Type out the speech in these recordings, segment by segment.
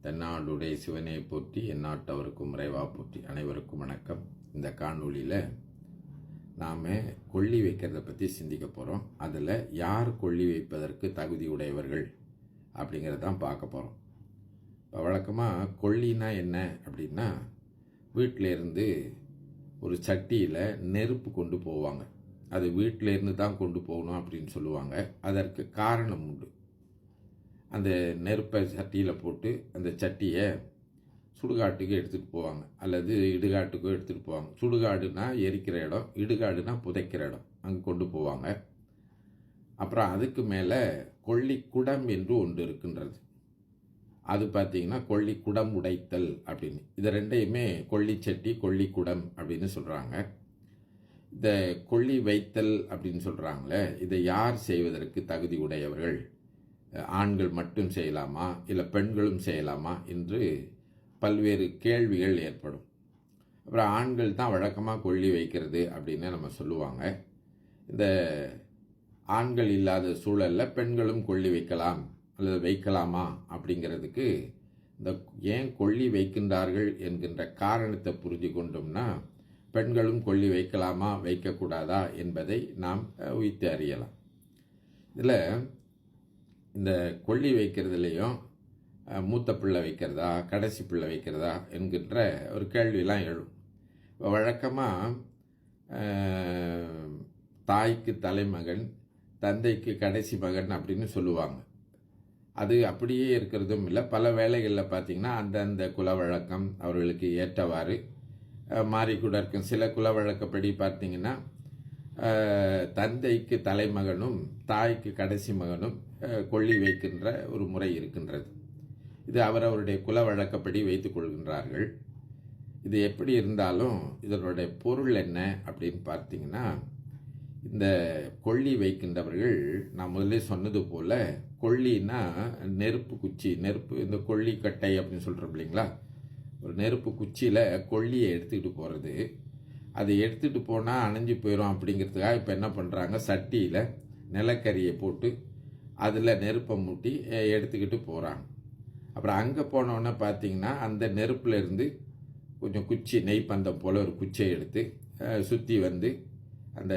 தென்னாடுடைய சிவனை போற்றி எந்நாட்டவருக்கும் இறைவா போற்றி. அனைவருக்கும் வணக்கம். இந்த காணொளியில் நாம் கொள்ளி வைக்கிறத பற்றி சிந்திக்க போகிறோம். அதில் யார் கொள்ளி வைப்பதற்கு தகுதி உடையவர்கள் அப்படிங்கிறதான் பார்க்க போகிறோம். இப்போ வழக்கமாக கொள்ளினா என்ன அப்படின்னா, வீட்டில் இருந்து ஒரு சட்டியில் நெருப்பு கொண்டு போவாங்க. அது வீட்டில் இருந்து தான் கொண்டு போகணும் அப்படின்னு சொல்லுவாங்க. அதற்கு காரணம் உண்டு. அந்த நெருப்பை சட்டியில் போட்டு அந்த சட்டியை சுடுகாட்டுக்கு எடுத்துகிட்டு போவாங்க, அல்லது இடுகாட்டுக்கோ எடுத்துகிட்டு போவாங்க. சுடுகாடுனா எரிக்கிற இடம், இடுகாடுனா புதைக்கிற இடம், அங்கே கொண்டு போவாங்க. அப்புறம் அதுக்கு மேலே கொள்ளிக்குடம் என்று ஒன்று இருக்கின்றது. அது பார்த்திங்கன்னா கொள்ளிக்குடம் உடைத்தல் அப்படின்னு. இது ரெண்டையுமே கொள்ளிச்சட்டி கொள்ளிக்குடம் அப்படின்னு சொல்கிறாங்க. இந்த கொள்ளி வைத்தல் அப்படின்னு சொல்கிறாங்களே, இதை யார் செய்வதற்கு தகுதி உடையவர்கள்? ஆண்கள் மட்டும் செய்யலாமா, இல்லை பெண்களும் செய்யலாமா என்று பல்வேறு கேள்விகள் ஏற்படும். அப்புறம் ஆண்கள் தான் வழக்கமாக கொள்ளி வைக்கிறது அப்படின்னு நம்ம சொல்லுவாங்க. இந்த ஆண்கள் இல்லாத சூழலில் பெண்களும் கொள்ளி வைக்கலாம் அல்லது வைக்கலாமா அப்படிங்கிறதுக்கு இந்த ஏன் கொள்ளி வைக்கின்றார்கள் என்கின்ற காரணத்தை புரிஞ்சு கொண்டோம்னா, பெண்களும் கொள்ளி வைக்கலாமா வைக்கக்கூடாதா என்பதை நாம் உய்த்து அறியலாம். இதில் இந்த கொள்ளி வைக்கிறதுலேயும் மூத்த பிள்ளை வைக்கிறதா கடைசி பிள்ளை வைக்கிறதா என்கின்ற ஒரு கேள்வியெல்லாம் எழும். இப்போ வழக்கமாக தாய்க்கு தலைமகன், தந்தைக்கு கடைசி மகன் அப்படின்னு சொல்லுவாங்க. அது அப்படியே இருக்கிறதும் இல்லை. பல வேளைகளில் பார்த்திங்கன்னா அந்தந்த குல வழக்கம் அவர்களுக்கு ஏற்றவாறு மாறிக்கூட இருக்கும். சில குல வழக்கப்படி பார்த்திங்கன்னா தந்தைக்கு தலைமகனும் தாய்க்கு கடைசி மகனும் கொள்ளி வைக்கின்ற ஒரு முறை இருக்கின்றது. இது அவரவருடைய குல வழக்கப்படி வைத்துக் கொள்கின்றார்கள். இது எப்படி இருந்தாலும் இதனுடைய பொருள் என்ன அப்படின்னு பார்த்தீங்கன்னா, இந்த கொள்ளி வைக்கின்றவர்கள் நான் முதலே சொன்னது போல், கொள்ளின்னா நெருப்பு குச்சி, நெருப்பு இந்த கொள்ளிக்கட்டை அப்படின்னு சொல்கிறோம் இல்லைங்களா, ஒரு நெருப்பு குச்சியில் கொள்ளியை எடுத்துக்கிட்டு போகிறது. அது எடுத்துகிட்டு போனால் அணைஞ்சு போயிடும் அப்படிங்கிறதுக்காக இப்போ என்ன பண்ணுறாங்க, சட்டியில் நிலக்கரியை போட்டு அதில் நெருப்பை மூட்டி எடுத்துக்கிட்டு போகிறாங்க. அப்புறம் அங்கே போனோன்னே பார்த்தீங்கன்னா அந்த நெருப்பில் இருந்து கொஞ்சம் குச்சி, நெய்ப்பந்தம் போல் ஒரு குச்சியை எடுத்து சுற்றி வந்து அந்த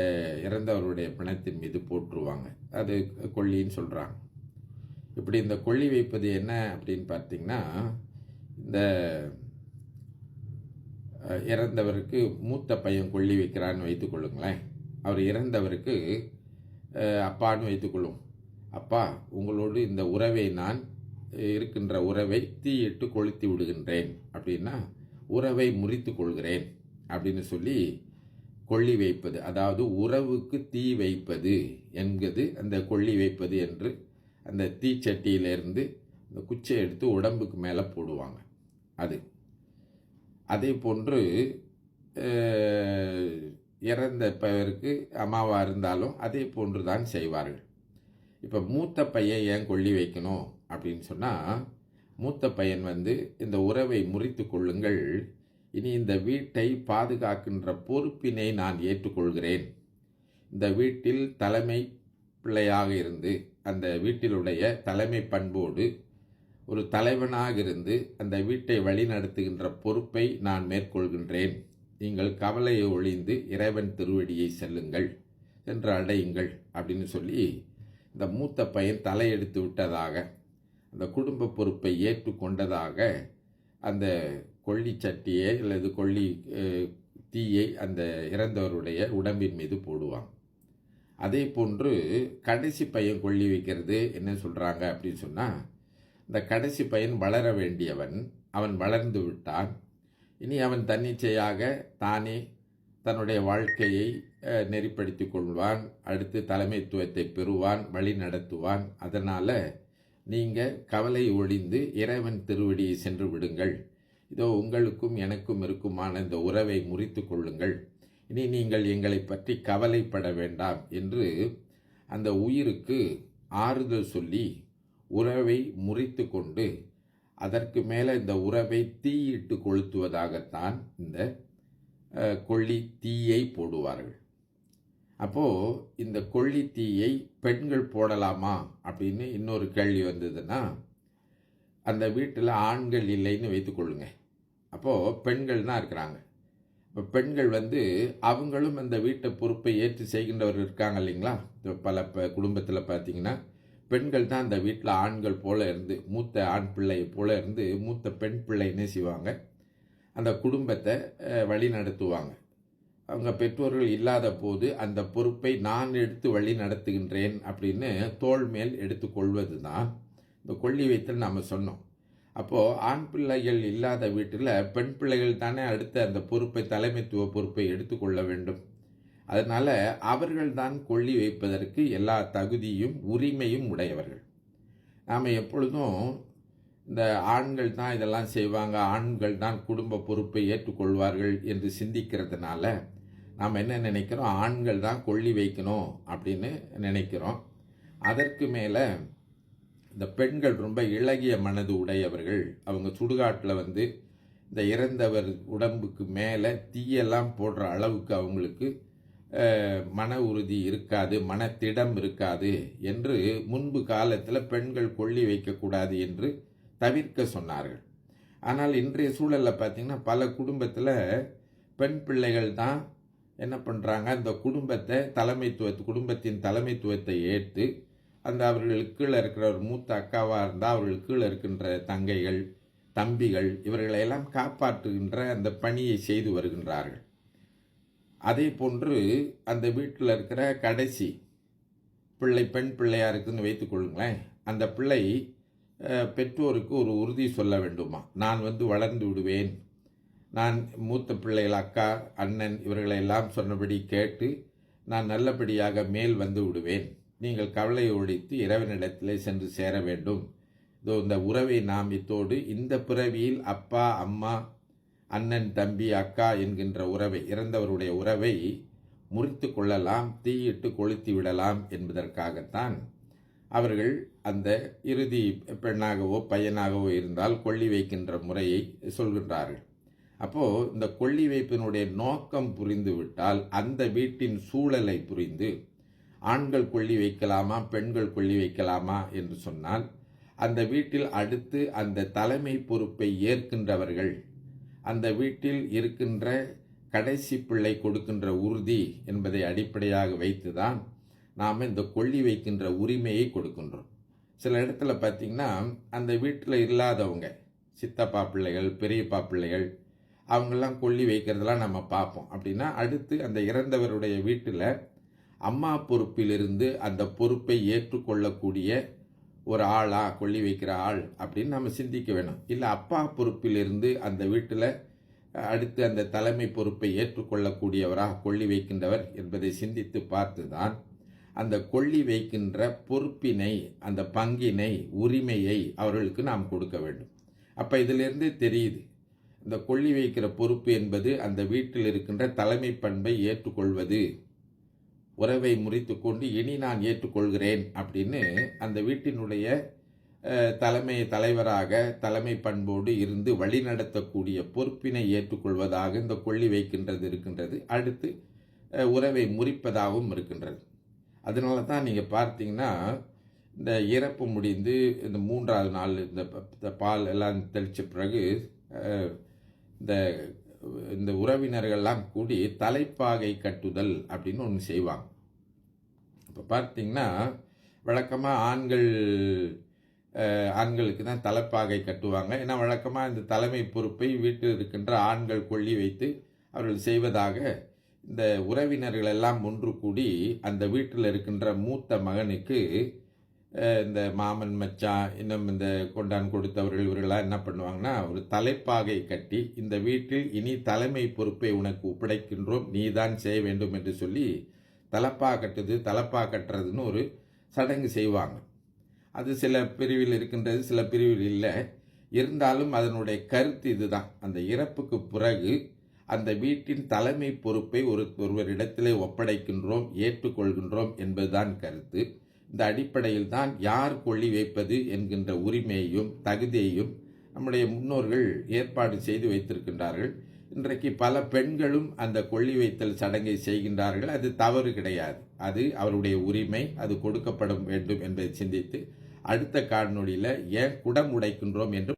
இறந்தவருடைய பிணத்தின் மீது போட்டுருவாங்க. அது கொள்ளின்னு சொல்கிறாங்க. இப்படி இந்த கொள்ளி வைப்பது என்ன அப்படின்னு பார்த்தீங்கன்னா, இந்த இறந்தவருக்கு மூத்த பையன் கொள்ளி வைக்கிறான்னு வைத்துக்கொள்ளுங்களேன். அவர் இறந்தவருக்கு அப்பான்னு வைத்துக்கொள்ளும். அப்பா, உங்களோடு இந்த உறவை நான் இருக்கின்ற உறவை தீயிட்டு கொளுத்தி விடுகின்றேன் அப்படின்னா, உறவை முறித்து கொள்கிறேன் அப்படின்னு சொல்லி கொள்ளி வைப்பது, அதாவது உறவுக்கு தீ வைப்பது என்கிறது அந்த கொள்ளி வைப்பது என்று அந்த தீச்சட்டியிலிருந்து இந்த குச்சியை எடுத்து உடம்புக்கு மேலே போடுவாங்க. அதே போன்று இறந்த பெயருக்கு அம்மாவாக இருந்தாலும் அதே போன்று தான் செய்வார்கள். இப்போ மூத்த பையன் ஏன் கொள்ளி வைக்கணும் அப்படின்னு சொன்னால், மூத்த பையன் இந்த உறவை முறித்து கொள்ளுங்கள், இனி இந்த வீட்டை பாதுகாக்கின்ற பொறுப்பினை நான் ஏற்றுக்கொள்கிறேன். இந்த வீட்டில் தலைமை பிள்ளையாக இருந்து அந்த வீட்டிலுடைய தலைமை பண்போடு ஒரு தலைவனாக இருந்து அந்த வீட்டை வழிநடத்துகின்ற பொறுப்பை நான் மேற்கொள்கின்றேன். நீங்கள் கவலையை ஒழிந்து இறைவன் திருவடியை செல்லுங்கள், சென்று அடையுங்கள் அப்படின்னு சொல்லி இந்த மூத்த பையன் தலையெடுத்து விட்டதாக, அந்த குடும்ப பொறுப்பை ஏற்றுக்கொண்டதாக அந்த கொள்ளி சட்டியை அல்லது கொள்ளி தீயை அந்த இறந்தவருடைய உடம்பின் மீது போடுவாங்க. அதே போன்று கடைசி பையன் கொள்ளி வைக்கிறது என்ன சொல்கிறாங்க அப்படின்னு சொன்னால், இந்த கடைசி பையன் வளர வேண்டியவன், அவன் வளர்ந்து விட்டான், இனி அவன் தன்னிச்சையாக தானே தன்னுடைய வாழ்க்கையை நெறிப்படுத்தி கொள்வான், அடுத்து தலைமைத்துவத்தை பெறுவான், வழி நடத்துவான். அதனால் நீங்கள் கவலை ஒழிந்து இறைவன் திருவடியை சென்று விடுங்கள், இதோ உங்களுக்கும் எனக்கும் இருக்குமான இந்த உறவை முறித்து கொள்ளுங்கள், இனி நீங்கள் எங்களை பற்றி கவலைப்பட வேண்டாம் என்று அந்த உயிருக்கு ஆறுதல் சொல்லி உறவை முறித்து கொண்டு அதற்கு மேலே இந்த உறவை தீயிட்டு கொளுத்துவதாகத்தான் இந்த கொள்ளி தீயை போடுவார்கள். அப்போது இந்த கொள்ளி தீயை பெண்கள் போடலாமா அப்படின்னு இன்னொரு கேள்வி வந்ததுன்னா, அந்த வீட்டில் ஆண்கள் இல்லைன்னு வைத்துக்கொள்ளுங்க. அப்போது பெண்கள் தான் இருக்கிறாங்க. இப்போ பெண்கள் அவங்களும் அந்த வீட்டை பொறுப்பை ஏற்று செய்கின்றவர் இருக்காங்க இல்லைங்களா? பல குடும்பத்தில் பார்த்தீங்கன்னா பெண்கள் தான் அந்த வீட்டில் ஆண்கள் போல இருந்து, மூத்த ஆண் பிள்ளை போல இருந்து மூத்த பெண் பிள்ளை என்ன செய்வாங்க, அந்த குடும்பத்தை வழி நடத்துவாங்க. அவங்க பெற்றோர்கள் இல்லாத போது அந்த பொறுப்பை நான் எடுத்து வழி நடத்துகின்றேன் அப்படின்னு தோள் மேல் எடுத்துக்கொள்வது தான் இந்த கொள்ளி வைத்தல் நாம் சொன்னோம். அப்போது ஆண் பிள்ளைகள் இல்லாத வீட்டில் பெண் பிள்ளைகள் தானே அடுத்த அந்த பொறுப்பை, தலைமைத்துவ பொறுப்பை எடுத்துக்கொள்ள வேண்டும். அதனால் அவர்கள்தான் கொள்ளி வைப்பதற்கு எல்லா தகுதியும் உரிமையும் உடையவர்கள். நாம் எப்பொழுதும் இந்த ஆண்கள் தான் இதெல்லாம் செய்வாங்க, ஆண்கள் தான் குடும்ப பொறுப்பை ஏற்றுக்கொள்வார்கள் என்று சிந்திக்கிறதுனால நாம் என்ன நினைக்கிறோம், ஆண்கள் தான் கொள்ளி வைக்கணும் அப்படின்னு நினைக்கிறோம். அதற்கு மேலே இந்த பெண்கள் ரொம்ப இளகிய மனது உடையவர்கள். அவங்க சுடுகாட்டில் இந்த இறந்தவர் உடம்புக்கு மேலே தீயெல்லாம் போடுற அளவுக்கு அவங்களுக்கு மன உறுதி இருக்காது, மனத்திடம் இருக்காது என்று முன்பு காலத்தில் பெண்கள் கொள்ளி வைக்கக்கூடாது என்று தவிர்க்க சொன்னார்கள். ஆனால் இன்றைய சூழலில் பார்த்திங்கன்னா பல குடும்பத்தில் பெண் பிள்ளைகள் தான் என்ன பண்ணுறாங்க, அந்த குடும்பத்தின் தலைமைத்துவத்தை ஏற்று அந்த அவர்களுக்கு கீழே இருக்கிற ஒரு மூத்த அக்காவாக இருந்தால் அவர்களுக்கு கீழே இருக்கின்ற தங்கைகள், தம்பிகள் இவர்களையெல்லாம் காப்பாற்றுகின்ற அந்த பணியை செய்து வருகின்றார்கள். அதே போன்று அந்த வீட்டில் இருக்கிற கடைசி பிள்ளை பெண் பிள்ளையாக இருக்குதுன்னு வைத்துக்கொள்ளுங்களேன். அந்த பிள்ளை பெற்றோருக்கு ஒரு உறுதி சொல்ல வேண்டுமா, நான் வளர்ந்து விடுவேன், நான் மூத்த பிள்ளைகள் அக்கா அண்ணன் இவர்களெல்லாம் சொன்னபடி கேட்டு நான் நல்லபடியாக மேல் வந்து விடுவேன், நீங்கள் கவலையை ஒழித்து இறைவனிடத்திலே சென்று சேர வேண்டும், இந்த உறவை நாம் இத்தோடு இந்த பிறவியில் அப்பா அம்மா அண்ணன் தம்பி அக்கா என்கின்ற உறவை, இறந்தவருடைய உறவை முறித்து கொள்ளலாம், தீயிட்டு கொளுத்தி விடலாம் என்பதற்காகத்தான் அவர்கள் அந்த இறுதி பெண்ணாகவோ பையனாகவோ இருந்தால் கொள்ளி வைக்கின்ற முறையை சொல்கின்றார்கள். அப்போது இந்த கொள்ளி வைப்பினுடைய நோக்கம் புரிந்துவிட்டால், அந்த வீட்டின் சூழலை புரிந்து ஆண்கள் கொள்ளி வைக்கலாமா பெண்கள் கொள்ளி வைக்கலாமா என்று சொன்னால், அந்த வீட்டில் அடுத்து அந்த தலைமை பொறுப்பை ஏற்கின்றவர்கள், அந்த வீட்டில் இருக்கின்ற கடைசி பிள்ளை கொடுக்கின்ற உறுதி என்பதை அடிப்படையாக வைத்து தான் நாம் இந்த கொள்ளி வைக்கின்ற உரிமையை கொடுக்கின்றோம். சில இடத்துல பார்த்திங்கன்னா அந்த வீட்டில் இல்லாதவங்க, சித்தப்பா பிள்ளைகள் பெரியப்பா பிள்ளைகள் அவங்கெல்லாம் கொள்ளி வைக்கிறதெல்லாம் நம்ம பார்ப்போம். அப்படின்னா அடுத்து அந்த இறந்தவருடைய வீட்டில் அம்மா பொறுப்பிலிருந்து அந்த பொறுப்பை ஏற்றுக்கொள்ளக்கூடிய ஒரு ஆளா கொள்ளி வைக்கிற ஆள் அப்படின்னு நம்ம சிந்திக்க வேணும். இல்லை அப்பா பொறுப்பிலிருந்து அந்த வீட்டில் அடுத்து அந்த தலைமை பொறுப்பை ஏற்றுக்கொள்ளக்கூடியவரா கொள்ளி வைக்கின்றவர் என்பதை சிந்தித்து பார்த்து தான் அந்த கொள்ளி வைக்கின்ற பொறுப்பினை, அந்த பங்கினை, உரிமையை அவர்களுக்கு நாம் கொடுக்க வேண்டும். அப்போ இதிலிருந்து தெரியுது, இந்த கொள்ளி வைக்கிற பொறுப்பு என்பது அந்த வீட்டில் இருக்கின்ற தலைமை பண்பை ஏற்றுக்கொள்வது, உறவை முறித்து கொண்டு இனி நான் ஏற்றுக்கொள்கிறேன் அப்படின்னு அந்த வீட்டினுடைய தலைவராக தலைமை பண்போடு இருந்து வழிநடத்தக்கூடிய பொறுப்பினை ஏற்றுக்கொள்வதாக இந்த கொள்ளி வைக்கின்றது இருக்கின்றது. அடுத்து உறவை முறிப்பதாகவும் இருக்கின்றது. அதனால தான் நீங்கள் பார்த்தீங்கன்னா இந்த இறப்பு முடிந்து இந்த 3வது நாள் இந்த பால் எல்லாம் தெளித்த பிறகு இந்த உறவினர்கள்லாம் கூடி தலைப்பாகை கட்டுதல் அப்படின்னு ஒன்று செய்வாங்க. இப்போ பார்த்தீங்கன்னா வழக்கமாக ஆண்களுக்கு தான் தலைப்பாகை கட்டுவாங்க. ஏன்னா வழக்கமாக இந்த தலைமை பொறுப்பை வீட்டில் இருக்கின்ற ஆண்கள் கொள்ளி வைத்து அவர்கள் செய்வதாக இந்த உறவினர்கள் எல்லாம் ஒன்று கூடி அந்த வீட்டில் இருக்கின்ற மூத்த மகனுக்கு இந்த மாமன் மச்சான் இன்னும் இந்த கொண்டான் கொடுத்தவர்கள் இவர்களாக என்ன பண்ணுவாங்கன்னா ஒரு தலைப்பாகை கட்டி, இந்த வீட்டில் இனி தலைமை பொறுப்பை உனக்கு ஒப்படைக்கின்றோம், நீ தான் செய்ய வேண்டும் என்று சொல்லி தலப்பா கட்டுறதுன்னு ஒரு சடங்கு செய்வாங்க. அது சில பிரிவில் இருக்கின்றது, சில பிரிவில் இல்லை. இருந்தாலும் அதனுடைய கருத்து இதுதான், அந்த இறப்புக்கு பிறகு அந்த வீட்டின் தலைமை பொறுப்பை ஒருவரிடத்திலே ஒப்படைக்கின்றோம், ஏற்றுக்கொள்கின்றோம் என்பதுதான் கருத்து. இந்த அடிப்படையில் தான் யார் கொள்ளி வைப்பது என்கின்ற உரிமையையும் தகுதியையும் நம்முடைய முன்னோர்கள் ஏற்பாடு செய்து வைத்திருக்கின்றார்கள். இன்றைக்கு பல பெண்களும் அந்த கொள்ளி வைத்தல் சடங்கை செய்கின்றார்கள். அது தவறு கிடையாது, அது அவருடைய உரிமை, அது கொடுக்கப்பட வேண்டும் என்பதை சிந்தித்து அடுத்த காணொளியில் ஏன் குடம் உடைக்கின்றோம் என்று